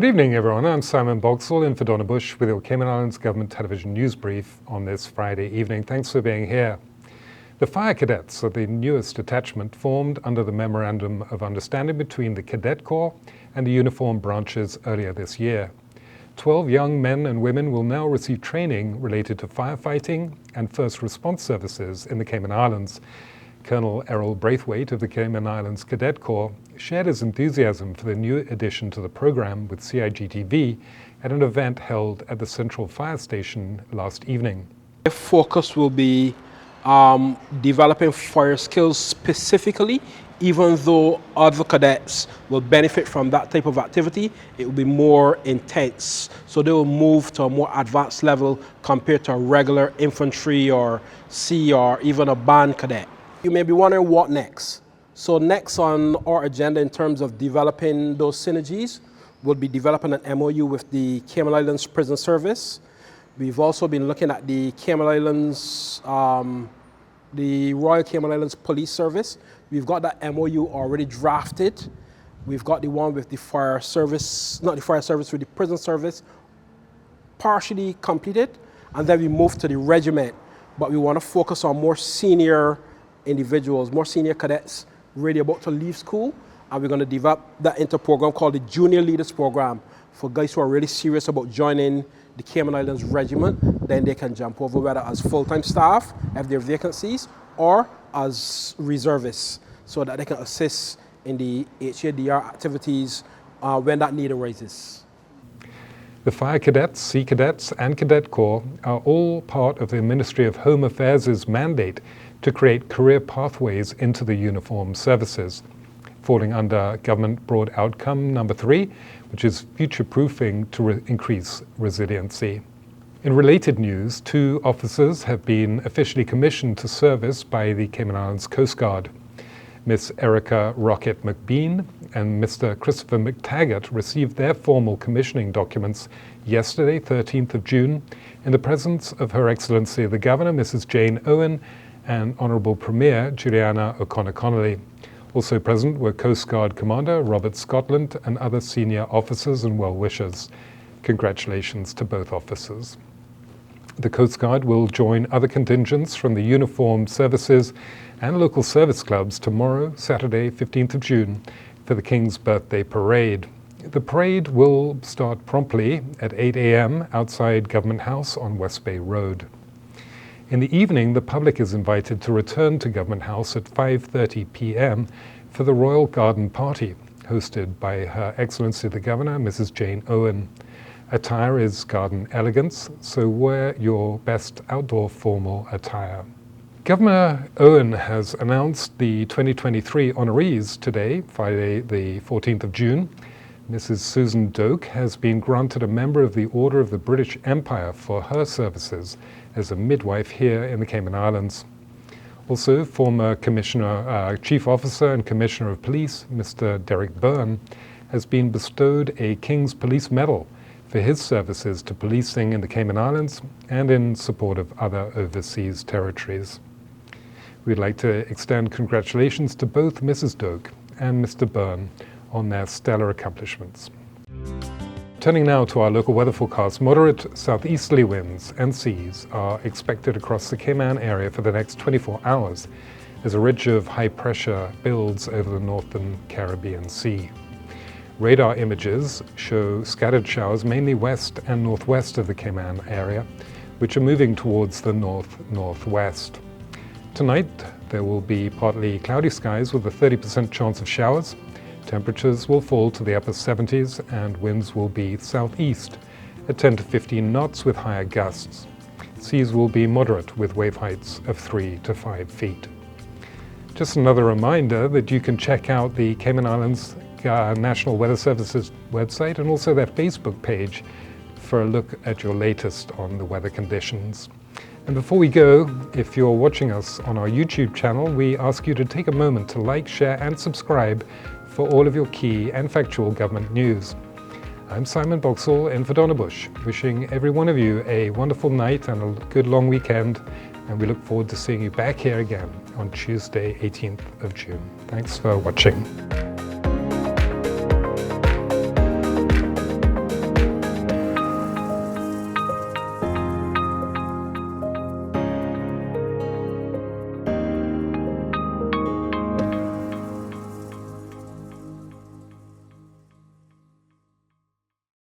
Good evening, everyone. I'm Simon Boxall in for Donna Bush with your Cayman Islands Government Television News Brief on this Friday evening. Thanks for being here. The Fire Cadets are the newest detachment formed under the Memorandum of Understanding between the Cadet Corps and the uniformed branches earlier this year. 12 young men and women will now receive training related to firefighting and first response services in the Cayman Islands. Colonel Errol Braithwaite of the Cayman Islands Cadet Corps shared his enthusiasm for the new addition to the program with CIG TV at an event held at the Central Fire Station last evening. The focus will be developing fire skills specifically. Even though other cadets will benefit from that type of activity, it will be more intense. So they will move to a more advanced level compared to a regular infantry or sea or even a band cadet. You may be wondering what next. So next on our agenda in terms of developing those synergies, we'll be developing an MOU with the Cayman Islands Prison Service. We've also been looking at the Cayman Islands, the Royal Cayman Islands Police Service. We've got that MOU already drafted. We've got the one with the fire service, not the fire service, with the prison service partially completed. And then we move to the regiment. But we want to focus on more senior individuals, more senior cadets really about to leave school. And we're going to develop that into a program called the Junior Leaders Program for guys who are really serious about joining the Cayman Islands Regiment. Then they can jump over whether as full-time staff, if there are vacancies, or as reservists, so that they can assist in the HADR activities when that need arises. The Fire Cadets, Sea Cadets and Cadet Corps are all part of the Ministry of Home Affairs' mandate to create career pathways into the uniformed services, falling under Government Broad Outcome number 3, which is future-proofing to increase resiliency. In related news, 2 officers have been officially commissioned to service by the Cayman Islands Coast Guard. Miss Erica Rocket McBean and Mr. Christopher McTaggart received their formal commissioning documents yesterday, 13th of June, in the presence of Her Excellency the Governor, Mrs. Jane Owen, and Honourable Premier Juliana O'Connor-Connolly. Also present were Coast Guard Commander Robert Scotland and other senior officers and well-wishers. Congratulations to both officers. The Coast Guard will join other contingents from the uniformed services and local service clubs tomorrow, Saturday, 15th of June, for the King's Birthday Parade. The parade will start promptly at 8 a.m. outside Government House on West Bay Road. In the evening, the public is invited to return to Government House at 5:30 p.m. for the Royal Garden Party, hosted by Her Excellency the Governor, Mrs. Jane Owen. Attire is garden elegance, so wear your best outdoor formal attire. Governor Owen has announced the 2023 Honourees today, Friday the 14th of June. Mrs. Susan Doak has been granted a member of the Order of the British Empire for her services as a midwife here in the Cayman Islands. Also, former Chief Officer and Commissioner of Police, Mr. Derek Byrne, has been bestowed a King's Police Medal for his services to policing in the Cayman Islands and in support of other overseas territories. We'd like to extend congratulations to both Mrs. Doak and Mr. Byrne on their stellar accomplishments. Turning now to our local weather forecast, moderate southeasterly winds and seas are expected across the Cayman area for the next 24 hours as a ridge of high pressure builds over the northern Caribbean Sea. Radar images show scattered showers mainly west and northwest of the Cayman area, which are moving towards the north-northwest. Tonight, there will be partly cloudy skies with a 30% chance of showers. Temperatures will fall to the upper 70s and winds will be southeast at 10 to 15 knots with higher gusts. Seas will be moderate with wave heights of 3 to 5 feet. Just another reminder that you can check out the Cayman Islands National Weather Service's website and also their Facebook page for a look at your latest on the weather conditions. And before we go, if you're watching us on our YouTube channel, we ask you to take a moment to like, share and subscribe for all of your key and factual government news. I'm Simon Boxall in for Donna Bush, wishing every one of you a wonderful night and a good long weekend, and we look forward to seeing you back here again on Tuesday, 18th of June. Thanks for watching.